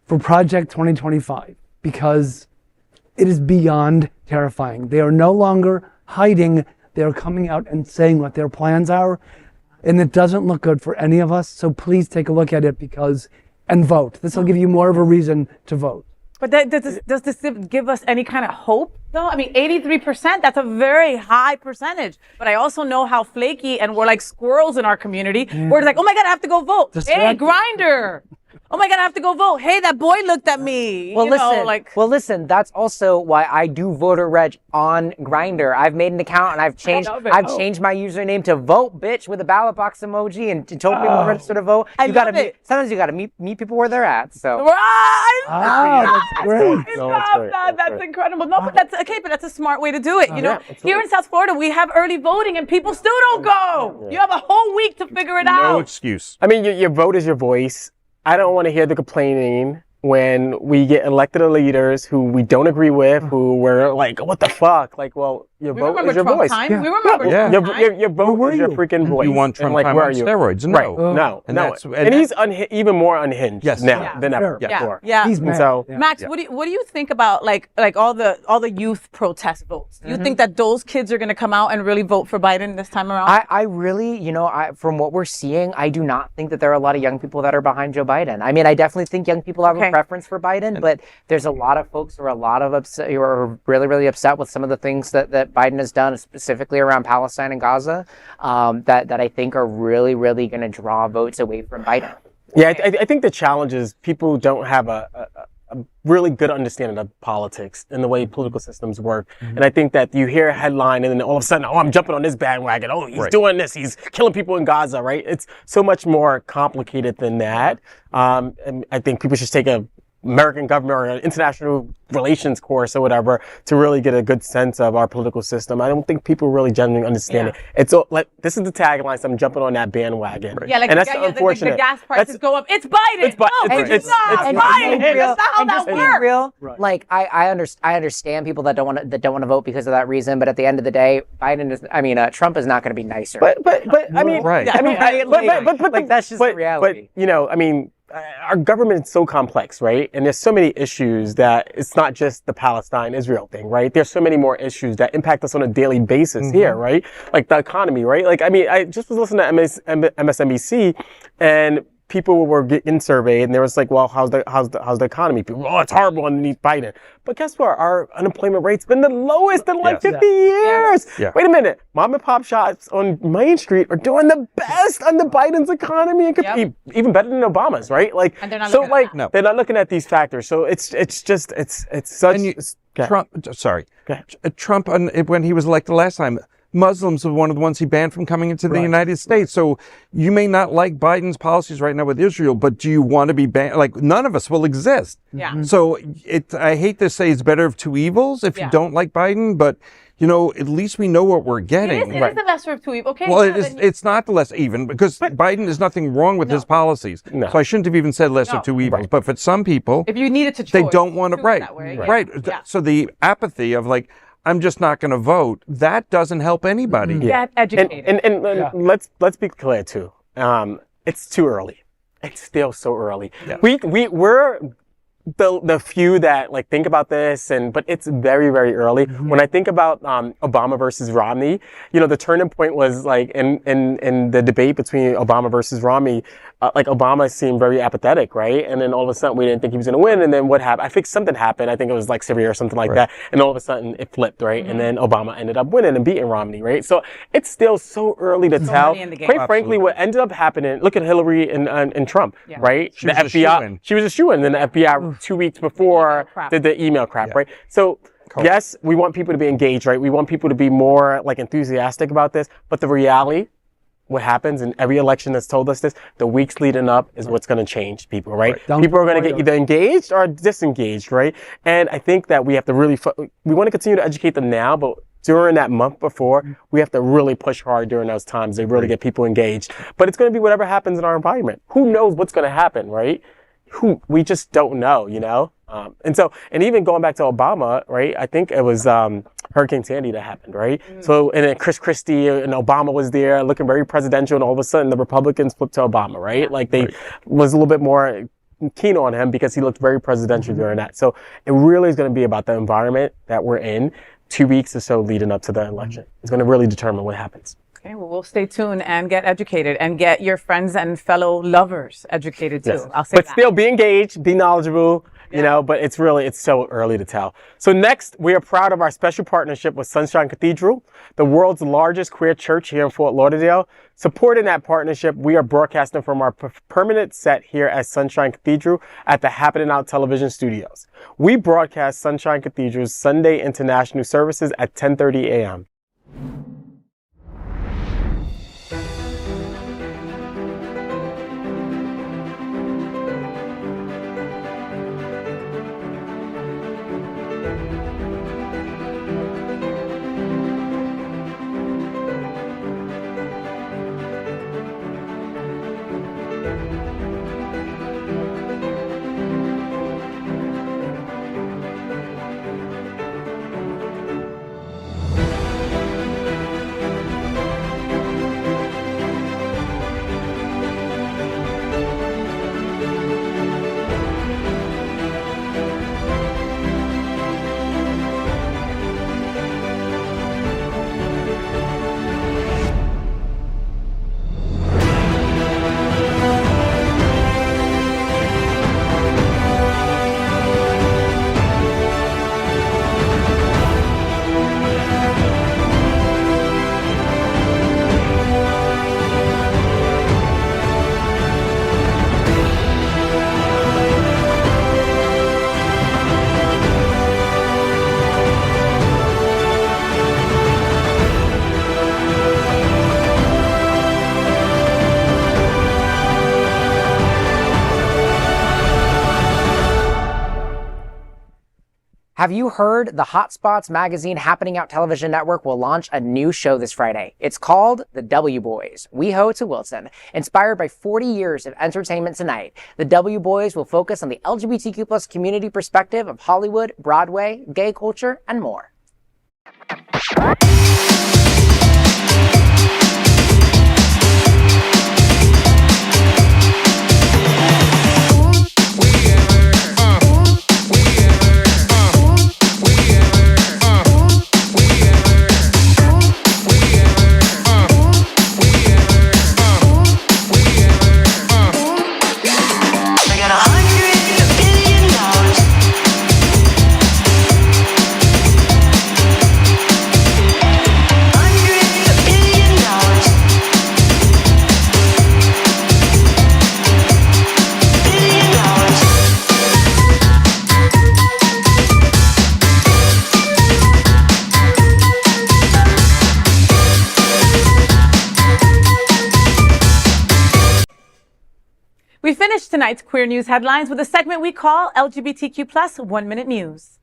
for Project 2025, because it is beyond terrifying. They are no longer hiding. They are coming out and saying what their plans are, and it doesn't look good for any of us. So please take a look at it and vote. This will give you more of a reason to vote. But does this give us any kind of hope, though? I mean, 83%, that's a very high percentage. But I also know how flaky, and we're like squirrels in our community. We're like, oh my God, I have to go vote. Hey, Grindr. Oh my God, I have to go vote. Hey, that boy looked at me. Well, listen, that's also why I do voter reg on Grindr. I've made an account and I've changed my username to vote bitch with a ballot box emoji and told people to register to vote. Sometimes you gotta meet people where they're at. So that's great. That's incredible. No, but that's a smart way to do it. You know, here in South Florida, we have early voting and people still don't go. You have a whole week to figure it out. No excuse. I mean, your vote is your voice. I don't want to hear the complaining when we get elected leaders who we don't agree with, who we're like, what the fuck? Like, well, your vote is your voice. We remember Trump time. Your vote is your freaking voice. You want Trump time on steroids? No. Right. No. And he's even more unhinged now than ever before. Yeah. He's mad. So, Max, what do you think about like all the youth protest votes? Do you think that those kids are going to come out and really vote for Biden this time around? I really, from what we're seeing, I do not think that there are a lot of young people that are behind Joe Biden. I mean, I definitely think young people have a preference for Biden, but there's a lot of folks who are really, really upset with some of the things that Biden has done, specifically around Palestine and Gaza, that I think are really, really going to draw votes away from Biden. Yeah, I think the challenge is people don't have a really good understanding of politics and the way political systems work. And I think that you hear a headline and then all of a sudden, I'm jumping on this bandwagon. Oh, he's doing this. He's killing people in Gaza, right? It's so much more complicated than that. And I think people should take a American government or an international relations course or whatever to really get a good sense of our political system. I don't think people really genuinely understand it. It's like, this is the tagline, so I'm jumping on that bandwagon. Yeah, like and that's unfortunate. The gas prices go up. It's Biden. It's not Biden. That's not how that works. Real, like I understand people that don't want to vote because of that reason, but at the end of the day, Trump is not going to be nicer. But I mean, right. I mean, but that's just the reality. But I mean, our government is so complex, right? And there's so many issues that it's not just the Palestine-Israel thing, right? There's so many more issues that impact us on a daily basis here, right? Like the economy, right? Like, I mean, I just was listening to MSNBC and people were getting surveyed and they was like, well, how's the economy? People, it's horrible underneath Biden. But guess what? Our unemployment rate's been the lowest in like 50 years. Yeah. Wait a minute. Mom and pop shops on Main Street are doing the best under Biden's economy and even better than Obama's, right? Like, and they're not they're not looking at these factors. So it's such. Trump, when he was elected last time, Muslims were one of the ones he banned from coming into the United States. So you may not like Biden's policies right now with Israel, but do you want to be banned? Like, none of us will exist. Yeah. So I hate to say it's better of two evils if you don't like Biden, but at least we know what we're getting. It is the lesser of two evils. Okay. Well, it's not the less even because Biden is nothing wrong with his policies. No. So I shouldn't have even said lesser of two evils. Right. But for some people, if you needed to choose, they don't want to. Right. Yeah. So the apathy of like, I'm just not going to vote. That doesn't help anybody. Get educated. And let's be clear too. It's too early. It's still so early. Yeah. We're the few that like think about this, but it's very, very early. Mm-hmm. When I think about Obama versus Romney, the turning point was like in the debate between Obama versus Romney. Like Obama seemed very apathetic, right? And then all of a sudden we didn't think he was going to win. And then what happened? I think something happened. I think it was like Syria or something like that. And all of a sudden it flipped, right? Mm-hmm. And then Obama ended up winning and beating Romney, right? So it's still so early to tell. Quite frankly, what ended up happening, look at Hillary and Trump, right? She was FBI, she was a shoo-in. Then the FBI 2 weeks before did the email crap, right? So yes, we want people to be engaged, right? We want people to be more like enthusiastic about this. But the reality, what happens in every election that's told us this, the weeks leading up is what's going to change people, right? People are going to get either engaged or disengaged, right? And I think that we have to really, we want to continue to educate them now, but during that month before, we have to really push hard during those times to really get people engaged. But it's going to be whatever happens in our environment. Who knows what's going to happen, right? We just don't know, and even going back to Obama, right? I think it was Hurricane Sandy that happened, right? So, and then Chris Christie and Obama was there looking very presidential, and all of a sudden the Republicans flipped to Obama, right? Like they was a little bit more keen on him because he looked very presidential during that. So it really is going to be about the environment that we're in 2 weeks or so leading up to the election. It's going to really determine what happens. Okay, well, we'll stay tuned and get educated and get your friends and fellow lovers educated too. Yes. I'll say that. But still be engaged, be knowledgeable, but it's so early to tell. So next, we are proud of our special partnership with Sunshine Cathedral, the world's largest queer church here in Fort Lauderdale. Supporting that partnership, we are broadcasting from our permanent set here at Sunshine Cathedral at the Happening Out Television Studios. We broadcast Sunshine Cathedral's Sunday International Services at 10:30 a.m. Have you heard the Hotspots magazine Happening Out Television Network will launch a new show this Friday? It's called The W Boys. We ho to Wilton. Inspired by 40 years of entertainment tonight, The W Boys will focus on the LGBTQ plus community perspective of Hollywood, Broadway, gay culture, and more. We finished tonight's Queer News headlines with a segment we call LGBTQ plus 1 Minute News.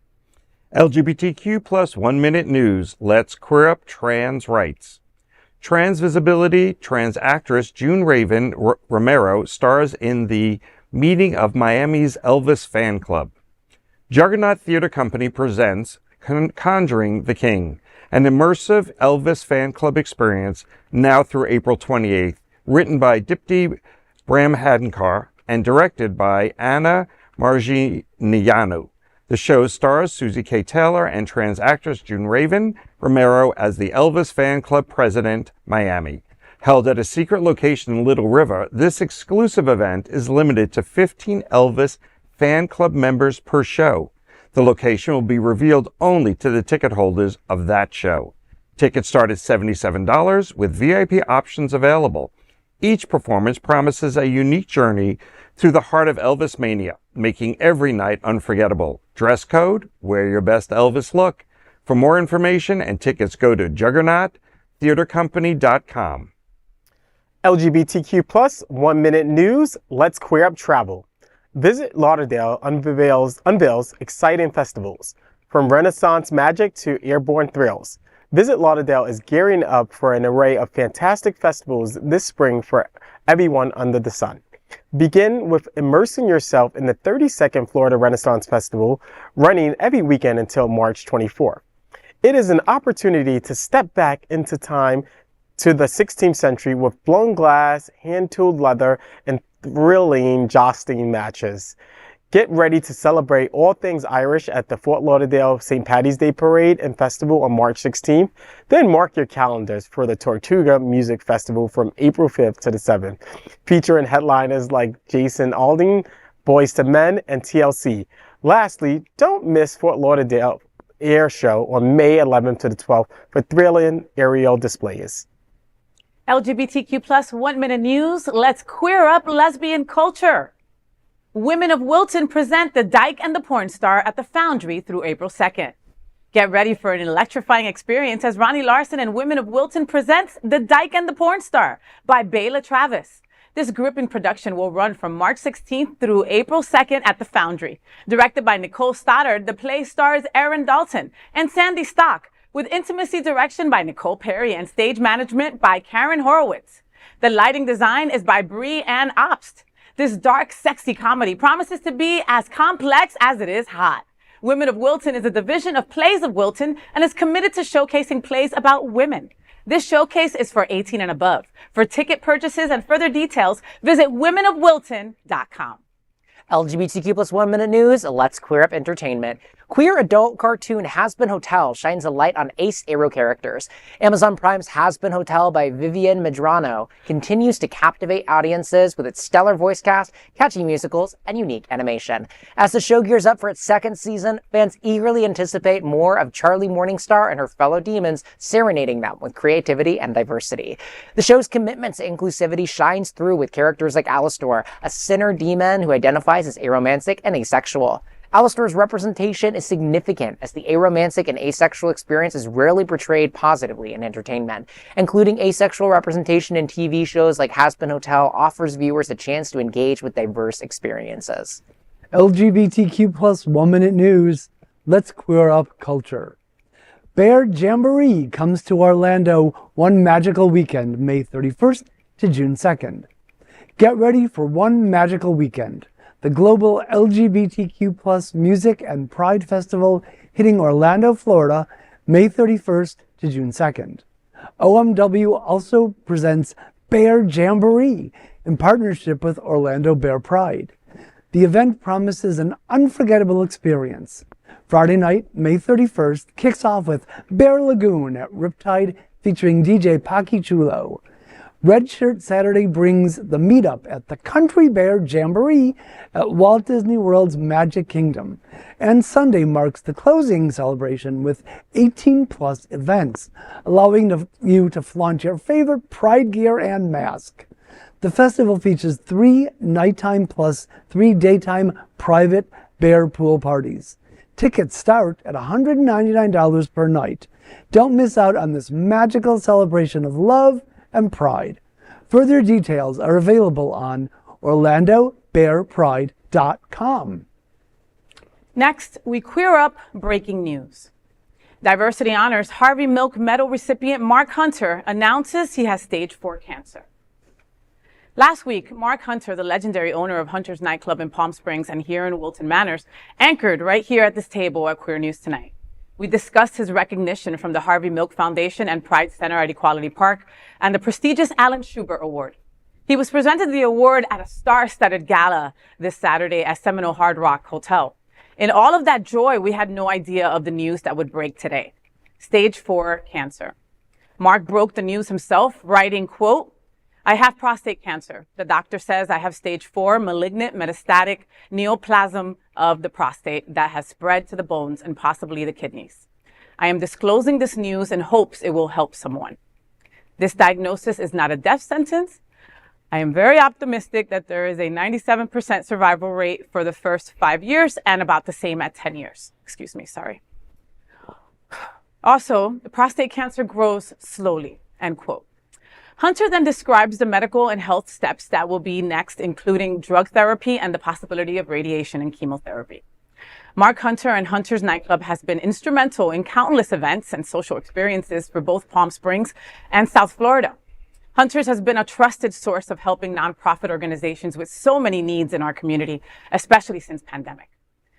LGBTQ plus 1 Minute News. Let's queer up trans rights. Trans visibility TransActress June Raven Romero stars in the meeting of Miami's Elvis fan club. Juggernaut Theater Company presents Conjuring the King, an immersive Elvis fan club experience now through April 28th, written by Dipti Bramhadenkar and directed by Anna Margignano. The show stars Susie K. Taylor and trans actress June Raven Romero as the Elvis Fan Club President, Miami. Held at a secret location in Little River, this exclusive event is limited to 15 Elvis Fan Club members per show. The location will be revealed only to the ticket holders of that show. Tickets start at $77 with VIP options available. Each performance promises a unique journey through the heart of Elvis mania, making every night unforgettable. Dress code, wear your best Elvis look. For more information and tickets, go to juggernauttheatercompany.com. LGBTQ plus 1 Minute News. Let's queer up travel. Visit Lauderdale unveils exciting festivals, from Renaissance Magic to Airborne Thrills. Visit Lauderdale is gearing up for an array of fantastic festivals this spring for everyone under the sun. Begin with immersing yourself in the 32nd Florida Renaissance Festival, running every weekend until March 24. It is an opportunity to step back into time to the 16th century with blown glass, hand-tooled leather, and thrilling jousting matches. Get ready to celebrate all things Irish at the Fort Lauderdale St. Paddy's Day Parade and Festival on March 16th. Then mark your calendars for the Tortuga Music Festival from April 5th to the 7th, featuring headliners like Jason Aldean, Boyz II Men, and TLC. Lastly, don't miss Fort Lauderdale Air Show on May 11th to the 12th for thrilling aerial displays. LGBTQ plus 1 Minute News. Let's queer up lesbian culture. Women of Wilton present the Dyke and the Pornstar at the Foundry through April 2nd. Get ready for an electrifying experience as Ronnie Larson and Women of Wilton presents The Dyke and the Pornstar by Bela Travis. This gripping production will run from March 16th through April 2nd at the Foundry. Directed by Nicole Stoddard, the play stars Aaron Dalton and Sandy Stock, with intimacy direction by Nicole Perry and stage management by Karen Horowitz. The lighting design is by Bree Ann Obst. This dark, sexy comedy promises to be as complex as it is hot. Women of Wilton is a division of Plays of Wilton and is committed to showcasing plays about women. This showcase is for 18 and above. For ticket purchases and further details, visit womenofwilton.com. LGBTQ plus 1 Minute News. Let's queer up entertainment. Queer adult cartoon Has-Been Hotel shines a light on ace Aero characters. Amazon Prime's Has-Been Hotel by Vivian Medrano continues to captivate audiences with its stellar voice cast, catchy musicals, and unique animation. As the show gears up for its second season, fans eagerly anticipate more of Charlie Morningstar and her fellow demons serenading them with creativity and diversity. The show's commitment to inclusivity shines through with characters like Alastor, a sinner demon who identifies as aromantic and asexual. Alastor's representation is significant as the aromantic and asexual experience is rarely portrayed positively in entertainment. Including asexual representation in TV shows like Has-Been Hotel offers viewers a chance to engage with diverse experiences. LGBTQ plus 1 Minute News. Let's queer up culture. Bear Jamboree comes to Orlando one magical weekend, May 31st to June 2nd. Get ready for one magical weekend. The global LGBTQ+ music and pride festival hitting Orlando, Florida, May 31st to June 2nd. OMW also presents Bear Jamboree in partnership with Orlando Bear Pride. The event promises an unforgettable experience. Friday night, May 31st, kicks off with Bear Lagoon at Riptide featuring DJ Paki Chulo. Red Shirt Saturday brings the meetup at the Country Bear Jamboree at Walt Disney World's Magic Kingdom. And Sunday marks the closing celebration with 18+ events, allowing you to flaunt your favorite Pride gear and mask. The festival features 3 nighttime plus 3 daytime private bear pool parties. Tickets start at $199 per night. Don't miss out on this magical celebration of love and pride. Further details are available on orlandobearpride.com. Next, we queer up breaking news. Diversity Honors Harvey Milk Medal recipient Mark Hunter announces he has stage 4 cancer. Last week, Mark Hunter, the legendary owner of Hunter's nightclub in Palm Springs and here in Wilton Manors, anchored right here at this table at Queer News Tonight. We discussed his recognition from the Harvey Milk Foundation and Pride Center at Equality Park and the prestigious Alan Schubert Award. He was presented the award at a star-studded gala this Saturday at Seminole Hard Rock Hotel. In all of that joy, we had no idea of the news that would break today. Stage 4 cancer. Mark broke the news himself, writing, quote, "I have prostate cancer. The doctor says I have stage 4 malignant metastatic neoplasm of the prostate that has spread to the bones and possibly the kidneys. I am disclosing this news in hopes it will help someone. This diagnosis is not a death sentence. I am very optimistic that there is a 97% survival rate for the first 5 years and about the same at 10 years. Excuse me, sorry. Also, the prostate cancer grows slowly," end quote. Hunter then describes the medical and health steps that will be next, including drug therapy and the possibility of radiation and chemotherapy. Mark Hunter and Hunter's nightclub has been instrumental in countless events and social experiences for both Palm Springs and South Florida. Hunter's has been a trusted source of helping nonprofit organizations with so many needs in our community, especially since pandemic.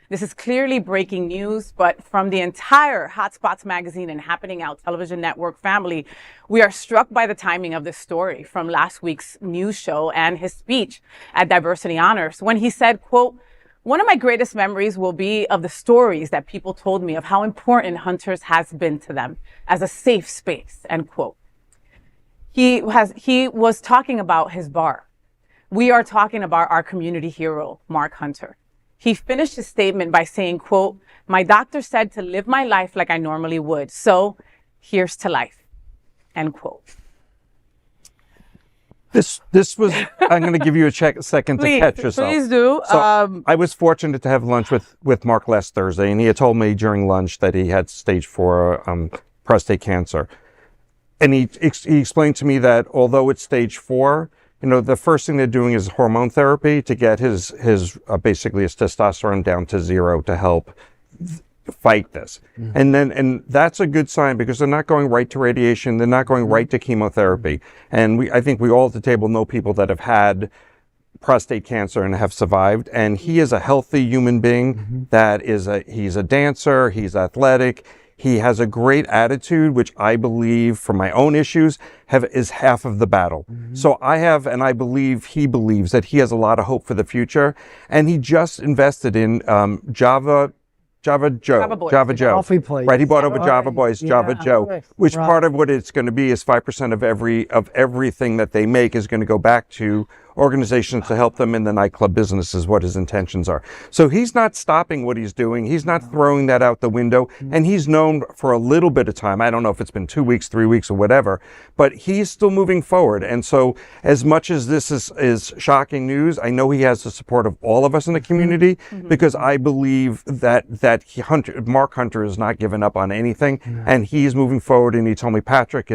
This is clearly breaking news, but from the entire Hotspots magazine and Happening Out television network family, we are struck by the timing of this story from last week's news show and his speech at Diversity Honors when he said, quote, "One of my greatest memories will be of the stories that people told me of how important Hunter's has been to them as a safe space," end quote. He was talking about his bar. We are talking about our community hero, Mark Hunter. He finished his statement by saying, quote, "My doctor said to live my life like I normally would. So here's to life," end quote. This was, I'm going to give you a second to catch yourself. Please do. So I was fortunate to have lunch with Mark last Thursday, and he had told me during lunch that he had stage 4 prostate cancer. And he explained to me that although it's stage 4, the first thing they're doing is hormone therapy to get his basically his testosterone down to 0 to help fight this. Mm-hmm. And that's a good sign because they're not going right to radiation. They're not going right to chemotherapy. And I think we all at the table know people that have had prostate cancer and have survived. And he is a healthy human being that he's a dancer. He's athletic. He has a great attitude, which I believe, from my own issues, is half of the battle. Mm-hmm. So I believe he believes that he has a lot of hope for the future. And he just invested in Java Joe. Coffee place. Right, he bought over Java Boys, Java Joe, which part of what it's going to be is 5% of everything that they make is going to go back to organizations to help them in the nightclub business is what his intentions are. So he's not stopping what he's doing. He's not throwing that out the window. And he's known for a little bit of time. I don't know if it's been 2 weeks, 3 weeks or whatever, but he's still moving forward. And so as much as this is shocking news, I know he has the support of all of us in the community because I believe that Mark Hunter is not giving up on anything and he's moving forward. And he told me, Patrick,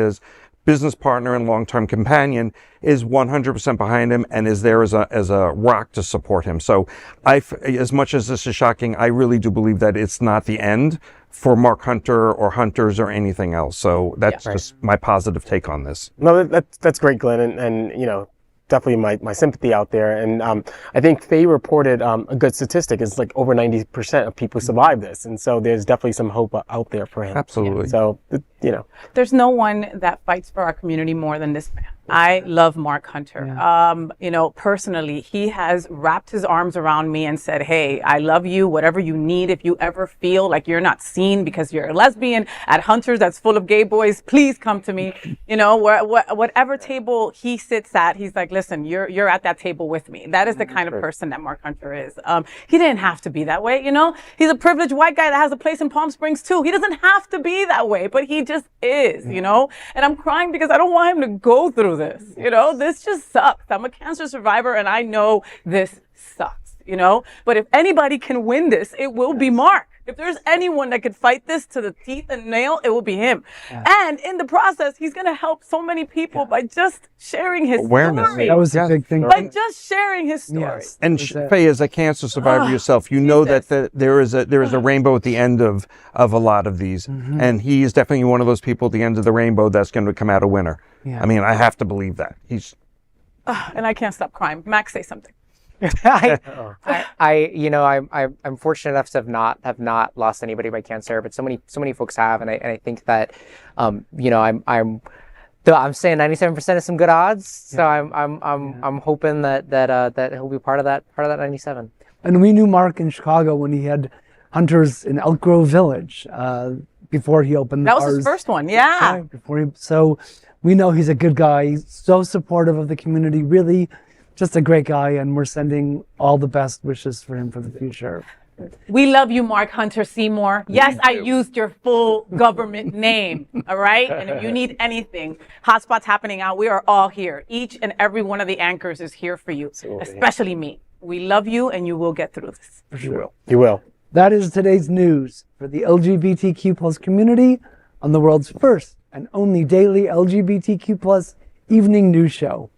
business partner and long-term companion, is 100% behind him and is there as a rock to support him. So as much as this is shocking, I really do believe that it's not the end for Mark Hunter or Hunters or anything else. So that's just my positive take on this. No, that's great, Glenn, and you know, definitely my sympathy out there. And I think Faye reported a good statistic. It's like over 90% of people survive this. And so there's definitely some hope out there for him. Absolutely. So, you know. There's no one that fights for our community more than this man. I love Mark Hunter. Yeah. You know, personally, he has wrapped his arms around me and said, hey, I love you, whatever you need. If you ever feel like you're not seen because you're a lesbian at Hunter's that's full of gay boys, please come to me. You know, whatever table he sits at, he's like, listen, you're at that table with me. That is the kind of person that Mark Hunter is. He didn't have to be that way, you know? He's a privileged white guy that has a place in Palm Springs too. He doesn't have to be that way, but he just is, you know? And I'm crying because I don't want him to go through this, you know? This just sucks. I'm a cancer survivor and I know this sucks, you know? But if anybody can win this, it will be Mark. If there's anyone that could fight this to the teeth and nail, it will be him. And in the process, he's going to help so many people by just sharing his Awareness. story. That was a big thing. By just sharing his story. Yes. And Faye, as a cancer survivor yourself, you know that there is a rainbow at the end of a lot of these, and he is definitely one of those people at the end of the rainbow that's going to come out a winner. Yeah. I mean, I have to believe that he's. And I can't stop crying. Max, say something. I'm fortunate enough to have not lost anybody by cancer, but so many folks have, and I think that, I'm saying 97% is some good odds. So I'm hoping that he'll be part of that 97. And we knew Mark in Chicago when he had Hunters in Elk Grove Village before he opened. That was his first one, yeah. So we know he's a good guy. He's so supportive of the community. Really, just a great guy, and we're sending all the best wishes for him for the future. We love you, Mark Hunter Seymour. Yes, I used your full government name, all right? And if you need anything, Hotspot's happening out. We are all here. Each and every one of the anchors is here for you, especially me. We love you, and you will get through this. For sure. You will. That is today's news for the LGBTQ plus community on the world's first and only daily LGBTQ plus evening news show.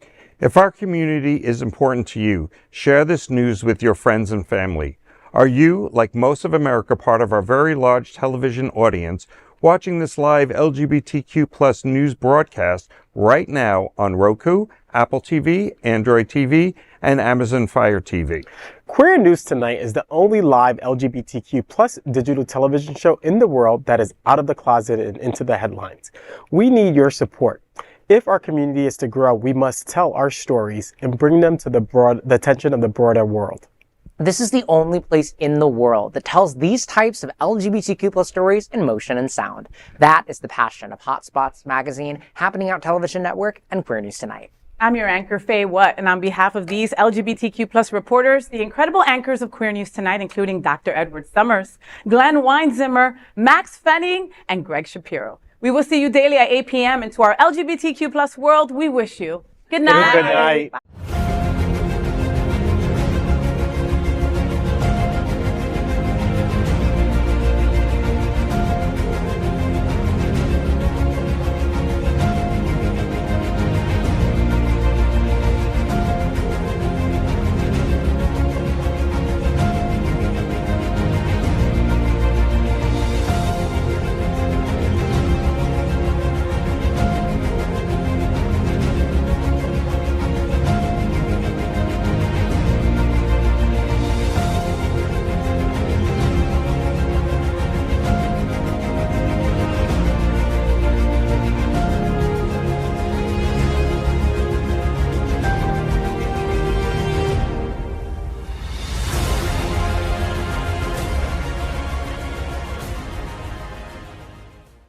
If our community is important to you, share this news with your friends and family. Are you, like most of America, part of our very large television audience, watching this live LGBTQ plus news broadcast right now on Roku, Apple TV, Android TV, and Amazon Fire TV? Queer News Tonight is the only live LGBTQ plus digital television show in the world that is out of the closet and into the headlines. We need your support. If our community is to grow, we must tell our stories and bring them to the attention of the broader world. This is the only place in the world that tells these types of LGBTQ plus stories in motion and sound. That is the passion of Hotspots Magazine, Happening Out Television Network, and Queer News Tonight. I'm your anchor, FayWhat, and on behalf of these LGBTQ plus reporters, the incredible anchors of Queer News Tonight, including Dr. Edward Summers, Glen Weinzimer, Maxx Fenning, and Gregg Shapiro. We will see you daily at 8 p.m. into our LGBTQ plus world. We wish you good night. Good night.